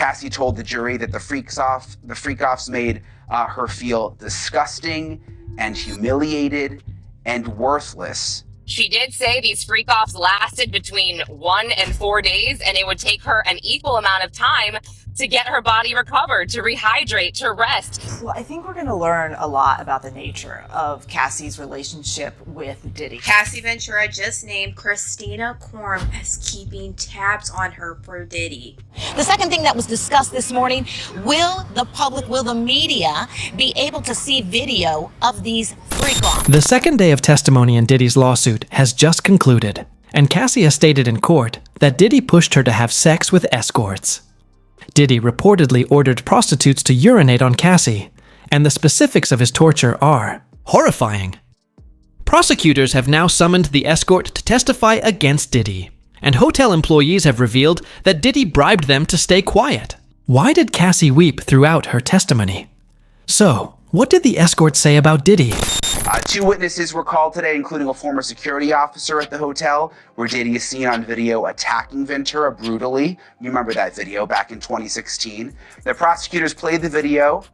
Cassie told the jury that the freak-offs made her feel disgusting and humiliated and worthless. She did say these freak-offs lasted between 1 and 4 days, and it would take her an equal amount of time to get her body recovered, to rehydrate, to rest. Well, I think we're going to learn a lot about the nature of Cassie's relationship with Diddy. Cassie Ventura just named Christina Quorum as keeping tabs on her for Diddy. The second thing that was discussed this morning, will the public, will the media be able to see video of these freak-offs? The second day of testimony in Diddy's lawsuit has just concluded, and Cassie has stated in court that Diddy pushed her to have sex with escorts. Diddy reportedly ordered prostitutes to urinate on Cassie, and the specifics of his torture are horrifying. Prosecutors have now summoned the escort to testify against Diddy, and hotel employees have revealed that Diddy bribed them to stay quiet. Why did Cassie weep throughout her testimony? So, what did the escort say about Diddy? 2 witnesses were called today, including a former security officer at the hotel, where Diddy is seen on video attacking Ventura brutally. You remember that video back in 2016. The prosecutors played the video.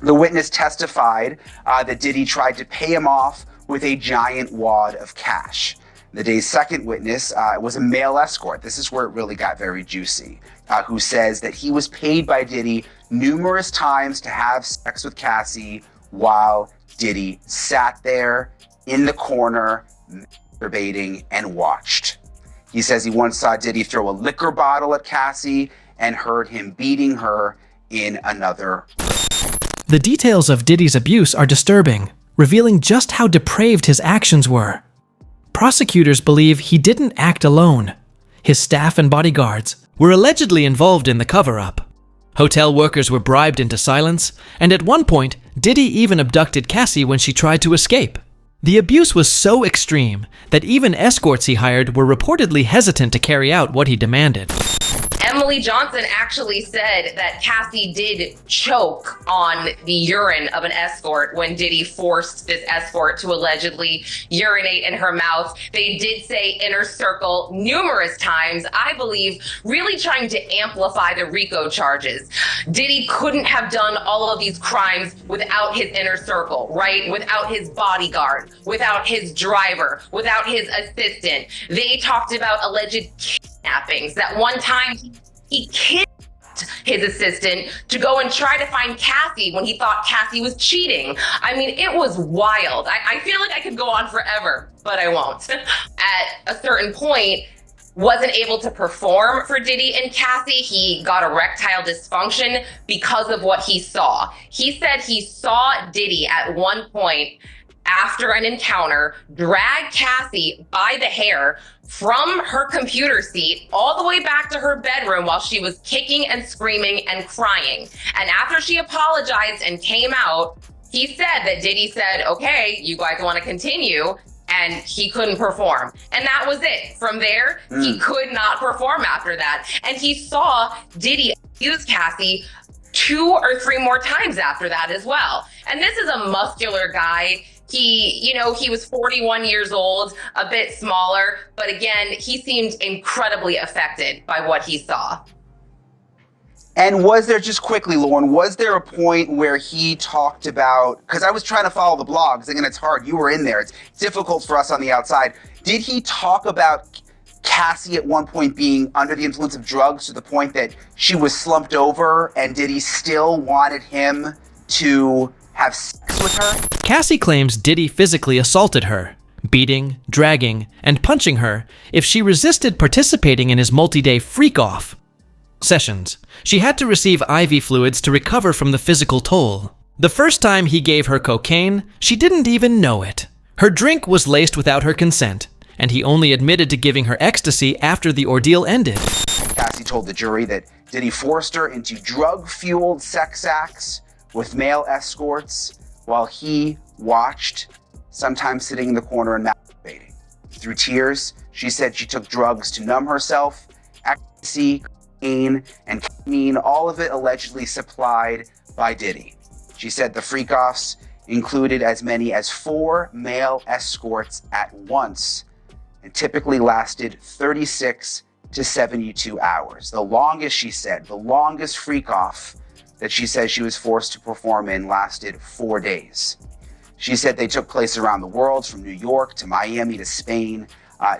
The witness testified that Diddy tried to pay him off with a giant wad of cash. The day's second witness was a male escort. This is where it really got very juicy, who says that he was paid by Diddy numerous times to have sex with Cassie while Diddy sat there in the corner, masturbating and watched. He says he once saw Diddy throw a liquor bottle at Cassie and heard him beating her in another room. The details of Diddy's abuse are disturbing, revealing just how depraved his actions were. Prosecutors believe he didn't act alone. His staff and bodyguards were allegedly involved in the cover-up. Hotel workers were bribed into silence, and at one point, Diddy even abducted Cassie when she tried to escape. The abuse was so extreme that even escorts he hired were reportedly hesitant to carry out what he demanded. Emily Johnson actually said that Cassie did choke on the urine of an escort when Diddy forced this escort to allegedly urinate in her mouth. They did say inner circle numerous times, I believe, really trying to amplify the RICO charges. Diddy couldn't have done all of these crimes without his inner circle, right? Without his bodyguard, without his driver, without his assistant. They talked about alleged kidnappings. That one time he kidnapped his assistant to go and try to find Cassie when he thought Cassie was cheating. I mean, it was wild. I feel like I could go on forever, but I won't. At a certain point, wasn't able to perform for Diddy and Cassie. He got erectile dysfunction because of what he saw. He said he saw Diddy at one point after an encounter drag Cassie by the hair from her computer seat all the way back to her bedroom while she was kicking and screaming and crying. And after she apologized and came out, he said that Diddy said, okay, you guys want to continue? And he couldn't perform. And that was it. From there, he could not perform after that. And he saw Diddy abuse Cassie 2 or 3 more times after that as well. And this is a muscular guy. He was 41 years old, a bit smaller, but again, he seemed incredibly affected by what he saw. And was there, just quickly, Lauren, was there a point where he talked about, because I was trying to follow the blogs, and it's hard, you were in there, it's difficult for us on the outside. Did he talk about Cassie at one point being under the influence of drugs to the point that she was slumped over, and did he still wanted him to have sex with her? Cassie claims Diddy physically assaulted her, beating, dragging, and punching her if she resisted participating in his multi-day freak-off sessions. She had to receive IV fluids to recover from the physical toll. The first time he gave her cocaine, she didn't even know it. Her drink was laced without her consent, and he only admitted to giving her ecstasy after the ordeal ended. Cassie told the jury that Diddy forced her into drug-fueled sex acts with male escorts while he watched, sometimes sitting in the corner and masturbating. Through tears, she said she took drugs to numb herself, ecstasy, cocaine, and ketamine, all of it allegedly supplied by Diddy. She said the freak-offs included as many as 4 male escorts at once and typically lasted 36 to 72 hours. The longest, she said, the longest freak off that she says she was forced to perform in lasted 4 days. She said they took place around the world, from New York to Miami to Spain,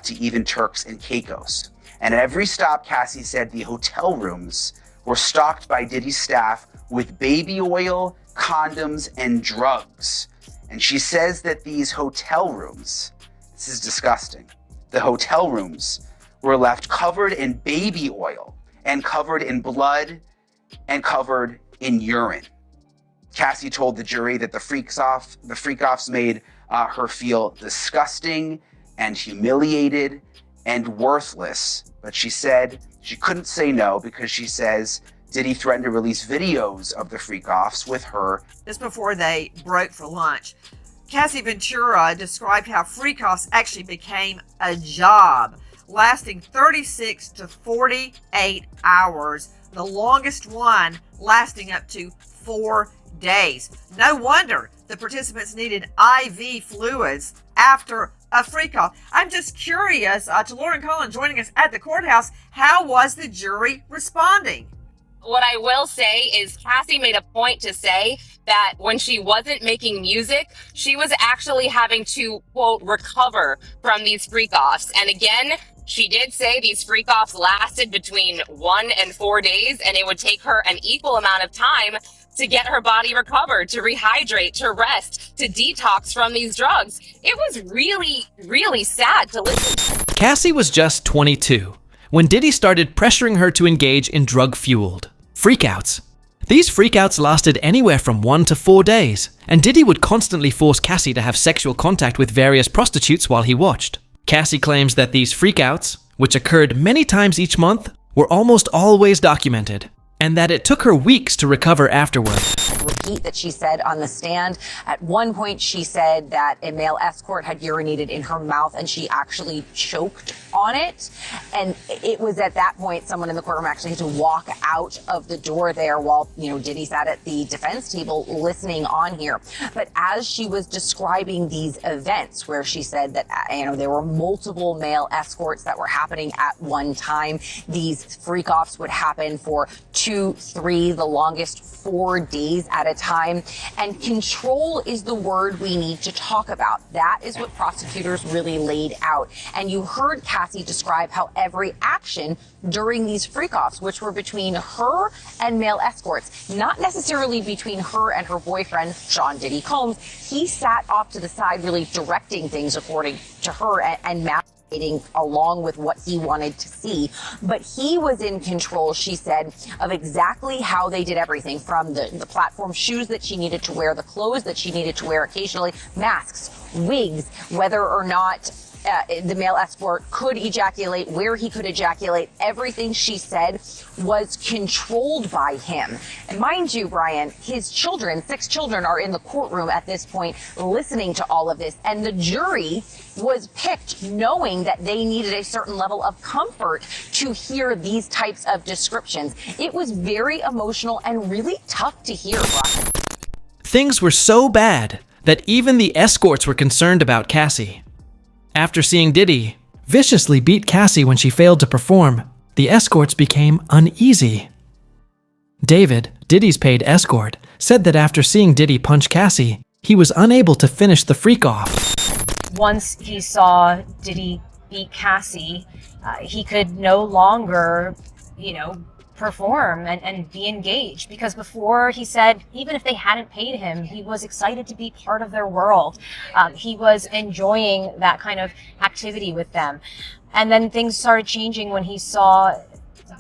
to even Turks and Caicos. And at every stop, Cassie said the hotel rooms were stocked by Diddy's staff with baby oil, condoms, and drugs. And she says that these hotel rooms, this is disgusting, the hotel rooms were left covered in baby oil and covered in blood and covered in urine. Cassie told the jury that the freak-offs made her feel disgusting and humiliated and worthless. But she said she couldn't say no because she says Diddy threatened to release videos of the freak-offs with her. Just before they broke for lunch, Cassie Ventura described how freak-offs actually became a job, lasting 36 to 48 hours, the longest one lasting up to 4 days. No wonder the participants needed IV fluids after a freak-off. I'm just curious, to Lauren Cullen joining us at the courthouse, how was the jury responding? What I will say is Cassie made a point to say that when she wasn't making music, she was actually having to, quote, recover from these freak-offs. And again, she did say these freak-offs lasted between 1 and 4 days, and it would take her an equal amount of time to get her body recovered, to rehydrate, to rest, to detox from these drugs. It was really, really sad to listen to. Cassie was just 22 when Diddy started pressuring her to engage in drug-fueled freakouts. These freakouts lasted anywhere from 1 to 4 days, and Diddy would constantly force Cassie to have sexual contact with various prostitutes while he watched. Cassie claims that these freakouts, which occurred many times each month, were almost always documented, and that it took her weeks to recover afterward. Repeat that she said on the stand. At one point, she said that a male escort had urinated in her mouth and she actually choked on it. And it was at that point someone in the courtroom actually had to walk out of the door there while, Diddy sat at the defense table listening on here. But as she was describing these events where she said that, there were multiple male escorts that were happening at one time, these freak-offs would happen for 2, 3, the longest 4 days at a time. And control is the word we need to talk about. That is what prosecutors really laid out. And you heard Cassie describe how every action during these freak-offs, which were between her and male escorts, not necessarily between her and her boyfriend, Sean Diddy Combs, he sat off to the side really directing things according to her and masturbating along with what he wanted to see. But he was in control, she said, of exactly how they did everything, from the platform shoes that she needed to wear, the clothes that she needed to wear occasionally, masks, wigs, whether or not the male escort could ejaculate, where he could ejaculate. Everything, she said, was controlled by him. And mind you, Brian, his children, 6 children, are in the courtroom at this point listening to all of this. And the jury was picked knowing that they needed a certain level of comfort to hear these types of descriptions. It was very emotional and really tough to hear, Brian. Things were so bad that even the escorts were concerned about Cassie. After seeing Diddy viciously beat Cassie when she failed to perform, the escorts became uneasy. David, Diddy's paid escort, said that after seeing Diddy punch Cassie, he was unable to finish the freak-off. Once he saw Diddy beat Cassie, he could no longer, perform and be engaged, because before, he said, even if they hadn't paid him, he was excited to be part of their world. He was enjoying that kind of activity with them. And then things started changing when he saw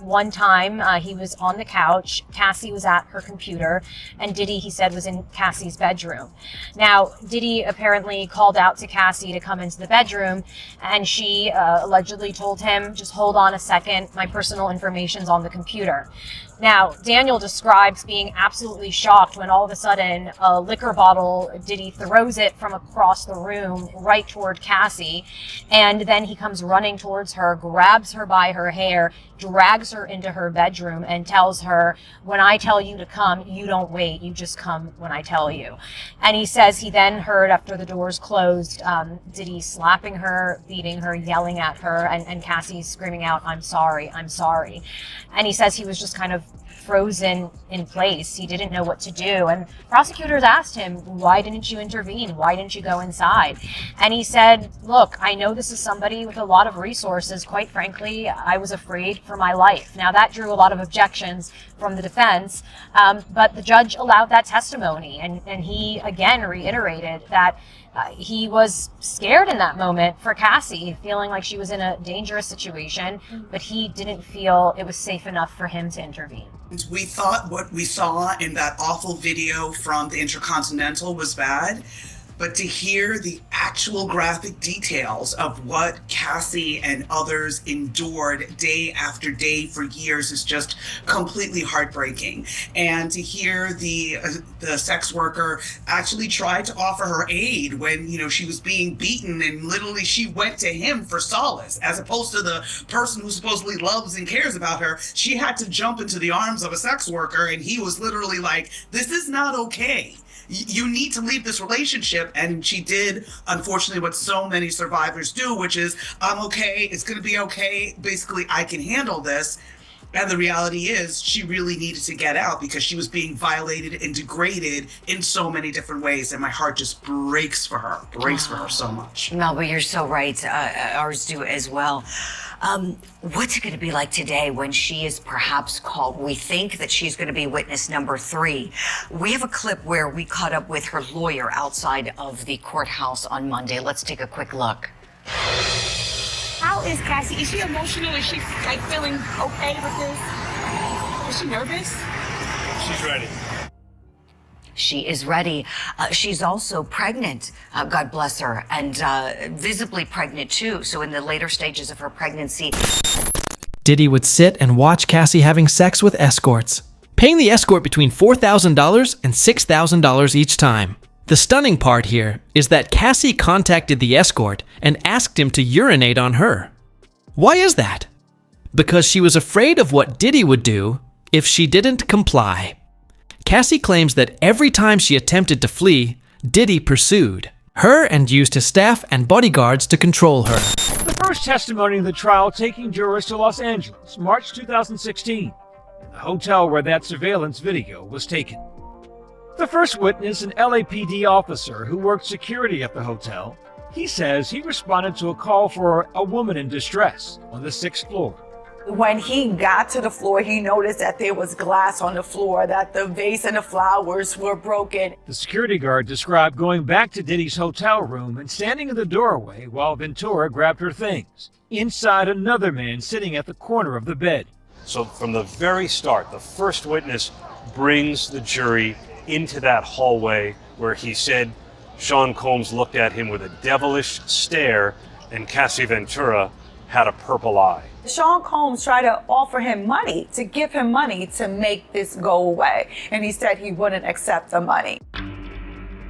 one time he was on the couch, Cassie was at her computer, and Diddy, he said, was in Cassie's bedroom. Now, Diddy apparently called out to Cassie to come into the bedroom, and she allegedly told him, just hold on a second, my personal information's on the computer. Now, Daniel describes being absolutely shocked when all of a sudden a liquor bottle, Diddy throws it from across the room right toward Cassie, and then he comes running towards her, grabs her by her hair, drags drags her into her bedroom and tells her, when I tell you to come, you don't wait, you just come when I tell you. And he says he then heard, after the doors closed, Diddy slapping her, beating her, yelling at her, and Cassie screaming out, I'm sorry, I'm sorry. And he says he was just kind of frozen in place. He didn't know what to do. And prosecutors asked him, why didn't you intervene? Why didn't you go inside? And he said, look, I know this is somebody with a lot of resources. Quite frankly, I was afraid for my life. Now that drew a lot of objections from the defense, but the judge allowed that testimony. And he again reiterated that he was scared in that moment for Cassie, feeling like she was in a dangerous situation, but he didn't feel it was safe enough for him to intervene. We thought what we saw in that awful video from the Intercontinental was bad, but to hear the actual graphic details of what Cassie and others endured day after day for years is just completely heartbreaking. And to hear the sex worker actually try to offer her aid when, you know, she was being beaten, and literally she went to him for solace, as opposed to the person who supposedly loves and cares about her. She had to jump into the arms of a sex worker, and he was literally like, this is not okay. You need to leave this relationship. And she did, unfortunately, what so many survivors do, which is, I'm okay, it's going to be okay. Basically, I can handle this. And the reality is she really needed to get out because she was being violated and degraded in so many different ways. And my heart just breaks for her so much. Melba, you're so right. Ours do as well. What's it going to be like today when she is perhaps called? We think that she's going to be witness number 3. We have a clip where we caught up with her lawyer outside of the courthouse on Monday. Let's take a quick look. How is Cassie? Is she emotional? Is she like feeling okay with this? Is she nervous? She's ready. She is ready. She's also pregnant, God bless her, and visibly pregnant too. So in the later stages of her pregnancy. Diddy would sit and watch Cassie having sex with escorts, paying the escort between $4,000 and $6,000 each time. The stunning part here is that Cassie contacted the escort and asked him to urinate on her. Why is that? Because she was afraid of what Diddy would do if she didn't comply. Cassie claims that every time she attempted to flee, Diddy pursued her and used his staff and bodyguards to control her. The first testimony in the trial taking jurors to Los Angeles, March 2016, the hotel where that surveillance video was taken. The first witness, an LAPD officer who worked security at the hotel, he says he responded to a call for a woman in distress on the 6th floor. When he got to the floor, he noticed that there was glass on the floor, that the vase and the flowers were broken. The security guard described going back to Diddy's hotel room and standing in the doorway while Ventura grabbed her things. Inside, another man sitting at the corner of the bed. So from the very start, the first witness brings the jury into that hallway where he said Sean Combs looked at him with a devilish stare and Cassie Ventura had a purple eye. Sean Combs tried to offer him money, to give him money to make this go away, and he said he wouldn't accept the money.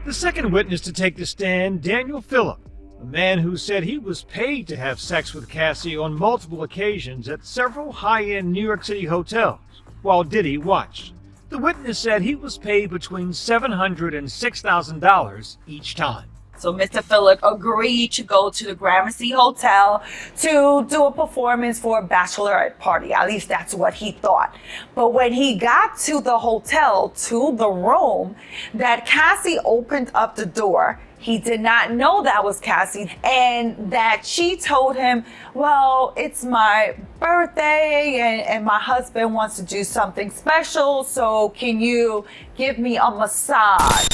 The second witness to take the stand, Daniel Phillip, a man who said he was paid to have sex with Cassie on multiple occasions at several high-end New York City hotels while Diddy watched. The witness said he was paid between $700 and $6,000 each time. So Mr. Phillip agreed to go to the Gramercy Hotel to do a performance for a bachelorette party. At least that's what he thought. But when he got to the hotel, to the room, that Cassie opened up the door. He did not know that was Cassie, and that she told him, well, it's my birthday and my husband wants to do something special, so can you give me a massage?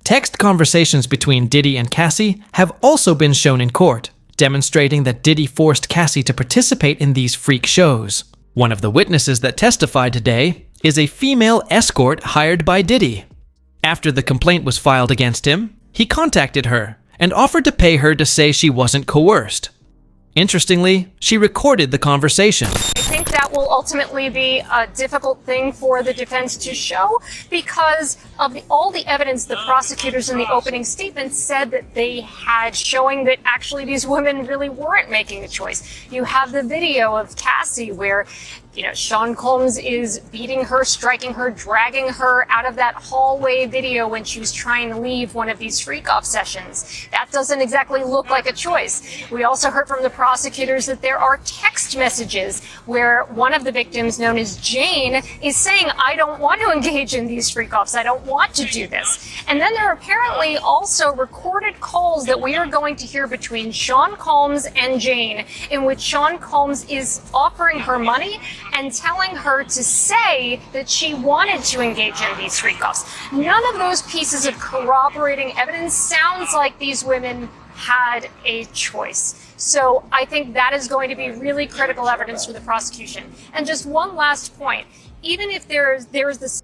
Text conversations between Diddy and Cassie have also been shown in court, demonstrating that Diddy forced Cassie to participate in these freak shows. One of the witnesses that testified today is a female escort hired by Diddy. After the complaint was filed against him, he contacted her and offered to pay her to say she wasn't coerced. Interestingly, she recorded the conversation. I think that will ultimately be a difficult thing for the defense to show because of all the evidence the prosecutors in the opening statement said that they had, showing that actually these women really weren't making a choice. You have the video of Cassie where, Sean Combs is beating her, striking her, dragging her out of that hallway video when she was trying to leave one of these freak-off sessions. That doesn't exactly look like a choice. We also heard from the prosecutors that there are text messages where one of the victims, known as Jane, is saying, I don't want to engage in these freak-offs. I don't want to do this. And then there are apparently also recorded calls that we are going to hear between Sean Combs and Jane, in which Sean Combs is offering her money and telling her to say that she wanted to engage in these freak-offs. None of those pieces of corroborating evidence sounds like these women had a choice. So I think that is going to be really critical evidence for the prosecution. And just one last point, even if there's the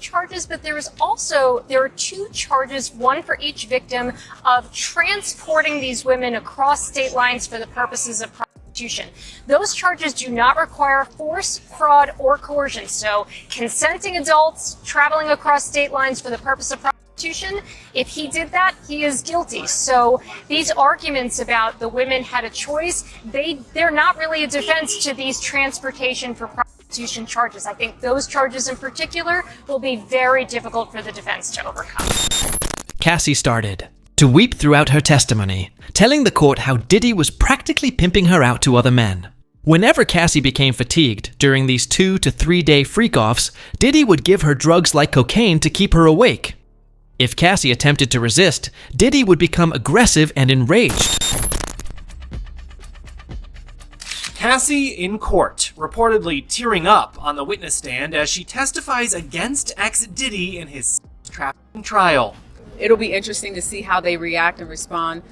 charges, but there are 2 charges, one for each victim, of transporting these women across state lines for the purposes of prostitution. Those charges do not require force, fraud, or coercion. So consenting adults traveling across state lines for the purpose of prostitution, if he did that, he is guilty. So these arguments about the women had a choice, they're not really a defense to these transportation for prostitution charges. I think those charges in particular will be very difficult for the defense to overcome. Cassie started to weep throughout her testimony, telling the court how Diddy was practically pimping her out to other men. Whenever Cassie became fatigued during these 2 to 3 day freak-offs, Diddy would give her drugs like cocaine to keep her awake. If Cassie attempted to resist, Diddy would become aggressive and enraged. Cassie in court, reportedly tearing up on the witness stand as she testifies against ex-Diddy in his trafficking trial. It'll be interesting to see how they react and respond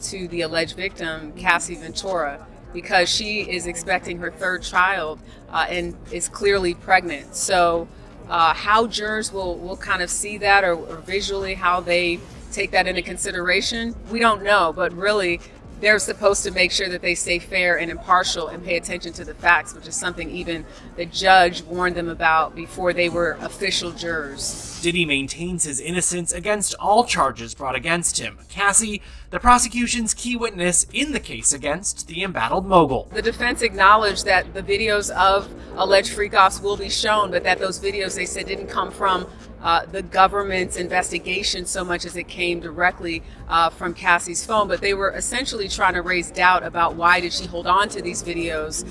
to the alleged victim, Cassie Ventura, because she is expecting her 3rd child and is clearly pregnant. So how jurors will kind of see that or visually how they take that into consideration, we don't know. But really, they're supposed to make sure that they stay fair and impartial and pay attention to the facts, which is something even the judge warned them about before they were official jurors. Diddy maintains his innocence against all charges brought against him. Cassie, the prosecution's key witness in the case against the embattled mogul. The defense acknowledged that the videos of alleged freak-offs will be shown, but that those videos, they said, didn't come from the government's investigation so much as it came directly from Cassie's phone. But they were essentially trying to raise doubt about why did she hold on to these videos,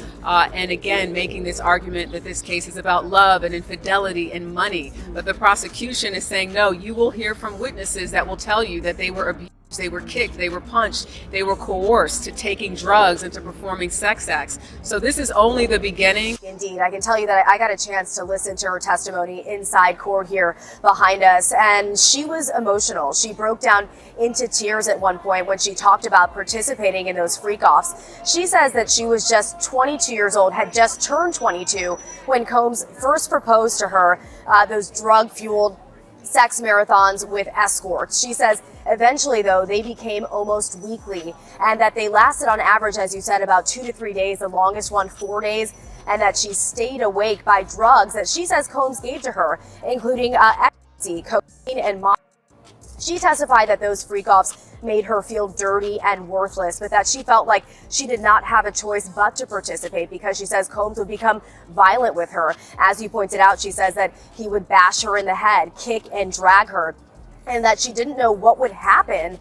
and again making this argument that this case is about love and infidelity and money. But the prosecution is saying, no, you will hear from witnesses that will tell you that they were abused, they were kicked, they were punched, they were coerced to taking drugs and to performing sex acts. So this is only the beginning. Indeed, I can tell you that I got a chance to listen to her testimony inside court here behind us, and she was emotional. She broke down into tears at one point when she talked about participating in those freak-offs. She says that she was just 22 years old, had just turned 22 when Combs first proposed to her those drug-fueled sex marathons with escorts. She says eventually, though, they became almost weekly, and that they lasted on average, as you said, about 2 to 3 days, the longest one 4 days, and that she stayed awake by drugs that she says Combs gave to her, including ecstasy, cocaine, and She testified that those freak-offs made her feel dirty and worthless, but that she felt like she did not have a choice but to participate because she says Combs would become violent with her. As you pointed out, she says that he would bash her in the head, kick and drag her, and that she didn't know what would happen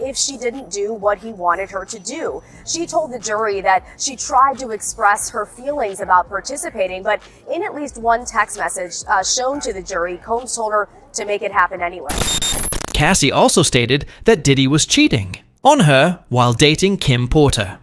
if she didn't do what he wanted her to do. She told the jury that she tried to express her feelings about participating, but in at least one text message shown to the jury, Combs told her to make it happen anyway. Cassie also stated that Diddy was cheating on her while dating Kim Porter.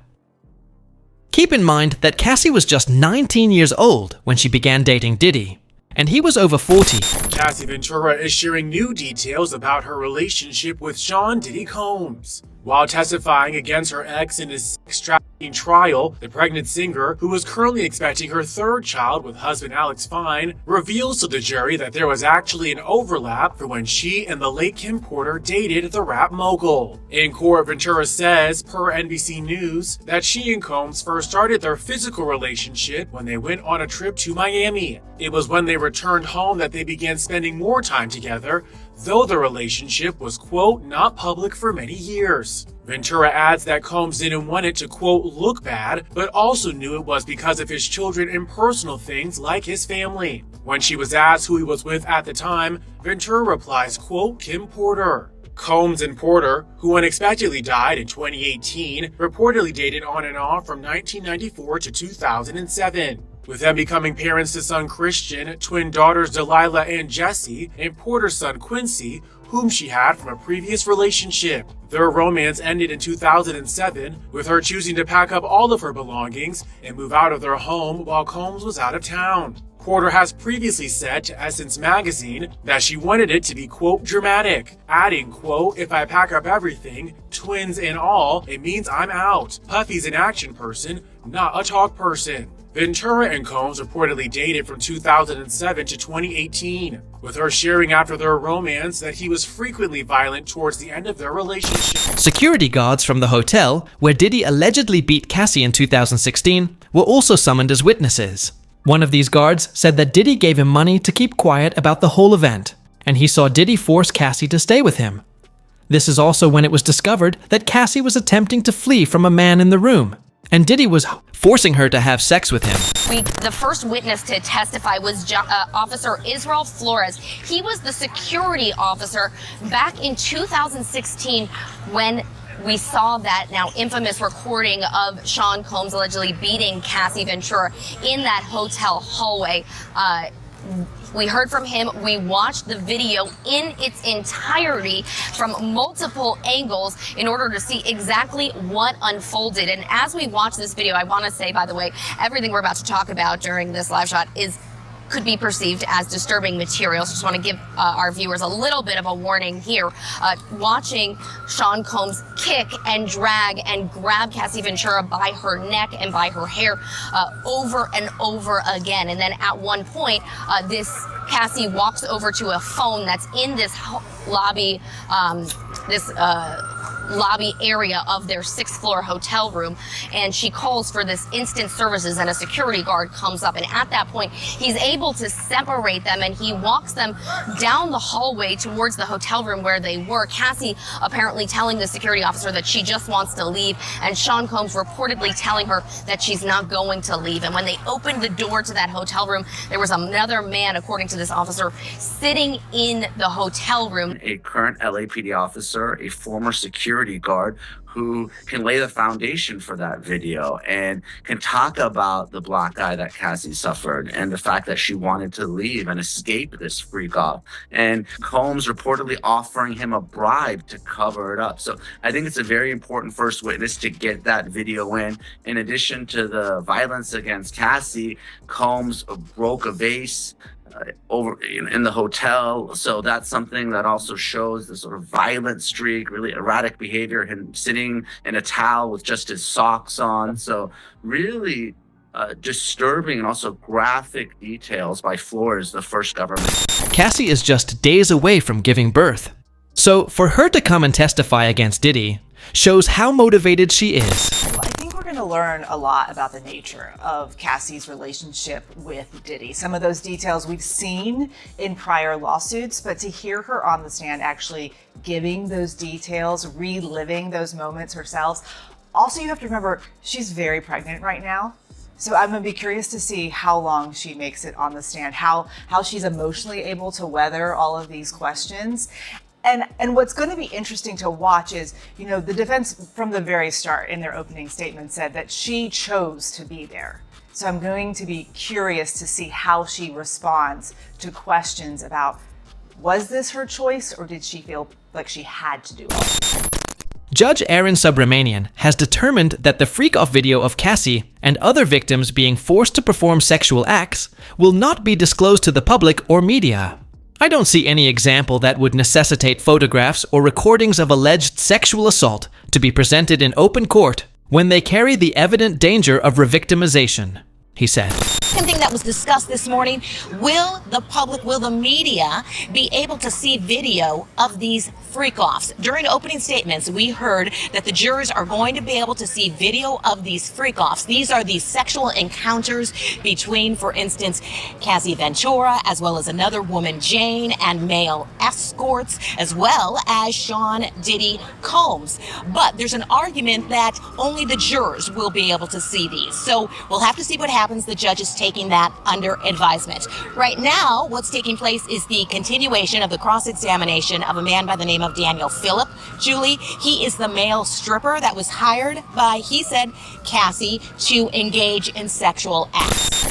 Keep in mind that Cassie was just 19 years old when she began dating Diddy, and he was over 40. Cassie Ventura is sharing new details about her relationship with Sean Diddy Combs. While testifying against her ex in his sex trafficking trial, the pregnant singer, who was currently expecting her third child with husband Alex Fine, reveals to the jury that there was actually an overlap for when she and the late Kim Porter dated the rap mogul. In court, Ventura says, per NBC News, that she and Combs first started their physical relationship when they went on a trip to Miami. It was when they returned home that they began spending more time together, though the relationship was, quote, not public for many years. Ventura adds that Combs didn't want it to, quote, look bad, but also knew it was because of his children and personal things like his family. When she was asked who he was with at the time, Ventura replies, quote, Kim Porter. Combs and Porter, who unexpectedly died in 2018, reportedly dated on and off from 1994 to 2007. With them becoming parents to son Christian, twin daughters Delilah and Jessie, and Porter's son Quincy, whom she had from a previous relationship. Their romance ended in 2007, with her choosing to pack up all of her belongings and move out of their home while Combs was out of town. Porter has previously said to Essence magazine that she wanted it to be, quote, dramatic, adding, quote, if I pack up everything, twins and all, it means I'm out. Puffy's an action person, not a talk person. Ventura and Combs reportedly dated from 2007 to 2018, with her sharing after their romance that he was frequently violent towards the end of their relationship. Security guards from the hotel, where Diddy allegedly beat Cassie in 2016, were also summoned as witnesses. One of these guards said that Diddy gave him money to keep quiet about the whole event, and he saw Diddy force Cassie to stay with him. This is also when it was discovered that Cassie was attempting to flee from a man in the room, and Diddy was forcing her to have sex with him. The first witness to testify was Officer Israel Flores. He was the security officer back in 2016 when we saw that now infamous recording of Sean Combs allegedly beating Cassie Ventura in that hotel hallway. We heard from him. We watched the video in its entirety from multiple angles in order to see exactly what unfolded. And as we watch this video, I want to say, by the way, everything we're about to talk about during this live shot could be perceived as disturbing materials. Just want to give our viewers a little bit of a warning here. Watching Sean Combs kick and drag and grab Cassie Ventura by her neck and by her hair over and over again. And then at one point, Cassie walks over to a phone that's in this lobby, lobby area of their 6th floor hotel room, and she calls for this instant services, and a security guard comes up, and at that point he's able to separate them and he walks them down the hallway towards the hotel room where they were. Cassie apparently telling the security officer that she just wants to leave, and Sean Combs reportedly telling her that she's not going to leave. And when they opened the door to that hotel room, there was another man, according to this officer, sitting in the hotel room. A current LAPD officer, a former security guard who can lay the foundation for that video and can talk about the black eye that Cassie suffered and the fact that she wanted to leave and escape this freak off. And Combs reportedly offering him a bribe to cover it up. So I think it's a very important first witness to get that video in. In addition to the violence against Cassie, Combs broke a vase over in the hotel, so that's something that also shows the sort of violent streak, really erratic behavior, him sitting in a towel with just his socks on. So really disturbing and also graphic details by Flores, the first government. Cassie is just days away from giving birth, so for her to come and testify against Diddy shows how motivated she is. I think we're going to learn a lot about the nature of Cassie's relationship with Diddy. Some of those details we've seen in prior lawsuits, but to hear her on the stand actually giving those details, reliving those moments herself. Also, you have to remember, she's very pregnant right now. So I'm going to be curious to see how long she makes it on the stand, how she's emotionally able to weather all of these questions. And what's going to be interesting to watch is, the defense from the very start in their opening statement said that she chose to be there. So I'm going to be curious to see how she responds to questions about, was this her choice or did she feel like she had to do it? Judge Aaron Subramanian has determined that the freak-off video of Cassie and other victims being forced to perform sexual acts will not be disclosed to the public or media. I don't see any example that would necessitate photographs or recordings of alleged sexual assault to be presented in open court when they carry the evident danger of revictimization, he said. Second thing that was discussed this morning, will the media be able to see video of these freak-offs? During opening statements, we heard that the jurors are going to be able to see video of these freak-offs. These are these sexual encounters between, for instance, Cassie Ventura, as well as another woman, Jane, and male escorts, as well as Sean Diddy Combs. But there's an argument that only the jurors will be able to see these. So we'll have to see what happens. The judge is taking that under advisement. Right now, what's taking place is the continuation of the cross-examination of a man by the name of Daniel Phillip. Julie, he is the male stripper that was hired by, he said, Cassie to engage in sexual acts.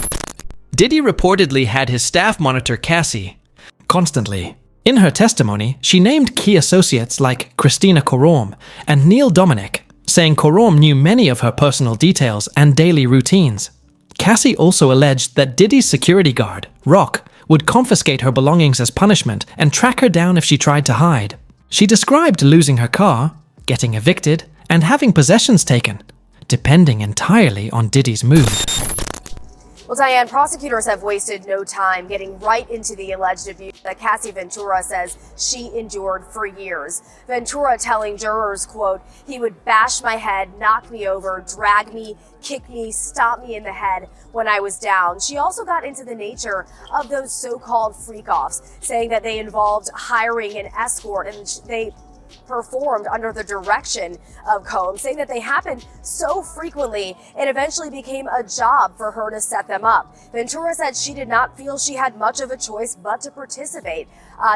Diddy reportedly had his staff monitor Cassie constantly. In her testimony, she named key associates like Christina Courtroom and Neil Dominic, saying Courtroom knew many of her personal details and daily routines. Cassie also alleged that Diddy's security guard, Rock, would confiscate her belongings as punishment and track her down if she tried to hide. She described losing her car, getting evicted, and having possessions taken, depending entirely on Diddy's mood. Well, Diane, prosecutors have wasted no time getting right into the alleged abuse that Cassie Ventura says she endured for years. Ventura telling jurors, quote, "He would bash my head, knock me over, drag me, kick me, stomp me in the head when I was down." She also got into the nature of those so-called freak-offs, saying that they involved hiring an escort and they performed under the direction of Combs, saying that they happened so frequently it eventually became a job for her to set them up. Ventura said she did not feel she had much of a choice but to participate,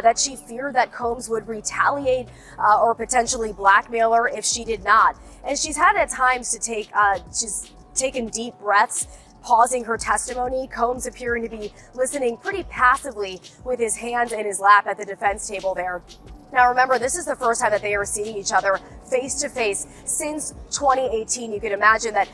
that she feared that Combs would retaliate or potentially blackmail her if she did not. And she's had at times to she's taken deep breaths, pausing her testimony, Combs appearing to be listening pretty passively with his hands in his lap at the defense table there. Now remember, this is the first time that they are seeing each other face to face since 2018. You can imagine that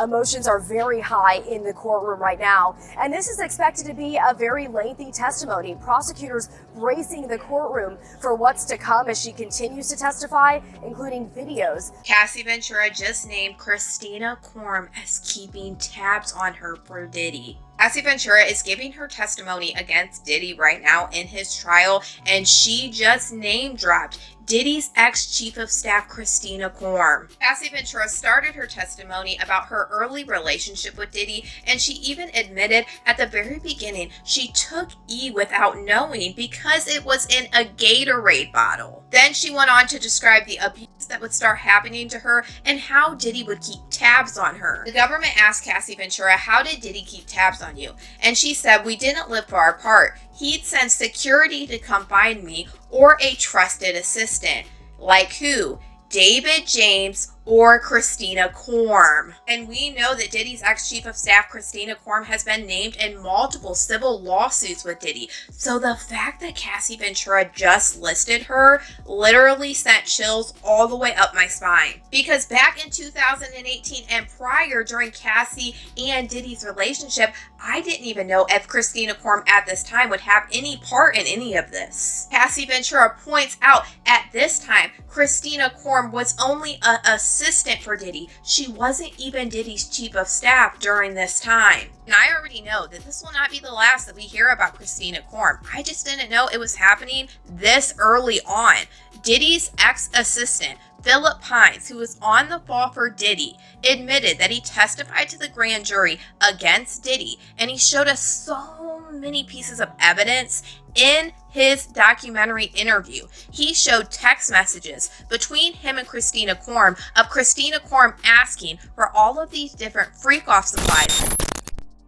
emotions are very high in the courtroom right now. And this is expected to be a very lengthy testimony. Prosecutors bracing the courtroom for what's to come as she continues to testify, including videos. Cassie Ventura just named Christina Courtroom as keeping tabs on her for Diddy. Cassie Ventura is giving her testimony against Diddy right now in his trial, and she just name-dropped Diddy's ex-chief of staff, Christina Courtroom. Cassie Ventura started her testimony about her early relationship with Diddy, and she even admitted at the very beginning she took E without knowing because it was in a Gatorade bottle. Then she went on to describe the abuse that would start happening to her and how Diddy would keep tabs on her. The government asked Cassie Ventura, "How did Diddy keep tabs on you?" And she said, "We didn't live far apart. He'd send security to come find me or a trusted assistant." Like who? David James or Christina Courtroom. And we know that Diddy's ex-chief of staff, Christina Courtroom, has been named in multiple civil lawsuits with Diddy. So the fact that Cassie Ventura just listed her literally sent chills all the way up my spine. Because back in 2018 and prior, during Cassie and Diddy's relationship, I didn't even know if Christina Courtroom at this time would have any part in any of this. Cassie Ventura points out at this time, Christina Courtroom was only an assistant for Diddy. She wasn't even Diddy's chief of staff during this time. And I already know that this will not be the last that we hear about Christina Courtroom. I just didn't know it was happening this early on. Diddy's ex-assistant, Philip Pines, who was on the fall for Diddy, admitted that he testified to the grand jury against Diddy, and he showed us so many pieces of evidence in his documentary interview. He showed text messages between him and Christina Courtroom of Christina Courtroom asking for all of these different freak-off supplies.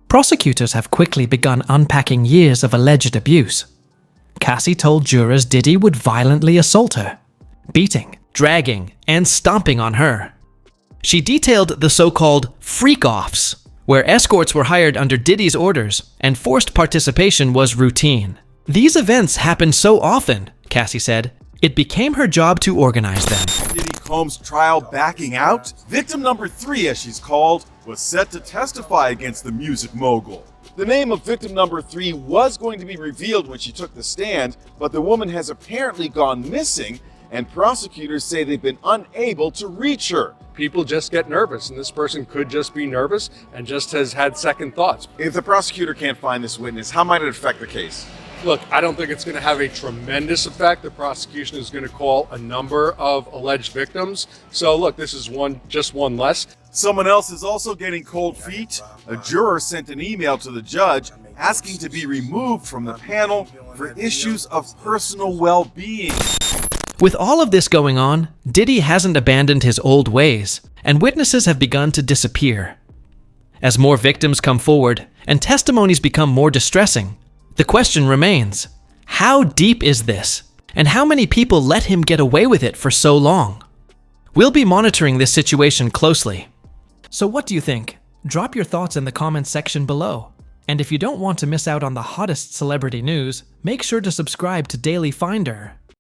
Prosecutors have quickly begun unpacking years of alleged abuse. Cassie told jurors Diddy would violently assault her, beating, dragging, and stomping on her. She detailed the so-called freak-offs, where escorts were hired under Diddy's orders and forced participation was routine. These events happened so often, Cassie said, it became her job to organize them. Diddy Combs' trial backing out? Victim number 3, as she's called, was set to testify against the music mogul. The name of victim number 3 was going to be revealed when she took the stand, but the woman has apparently gone missing, and prosecutors say they've been unable to reach her. People just get nervous, and this person could just be nervous and just has had second thoughts. If the prosecutor can't find this witness, how might it affect the case? Look, I don't think it's going to have a tremendous effect. The prosecution is going to call a number of alleged victims. So look, this is just one less. Someone else is also getting cold feet. A juror sent an email to the judge asking to be removed from the panel for issues of personal well-being. With all of this going on, Diddy hasn't abandoned his old ways, and witnesses have begun to disappear. As more victims come forward and testimonies become more distressing, the question remains, how deep is this? And how many people let him get away with it for so long? We'll be monitoring this situation closely. So what do you think? Drop your thoughts in the comments section below. And if you don't want to miss out on the hottest celebrity news, make sure to subscribe to Daily Finder.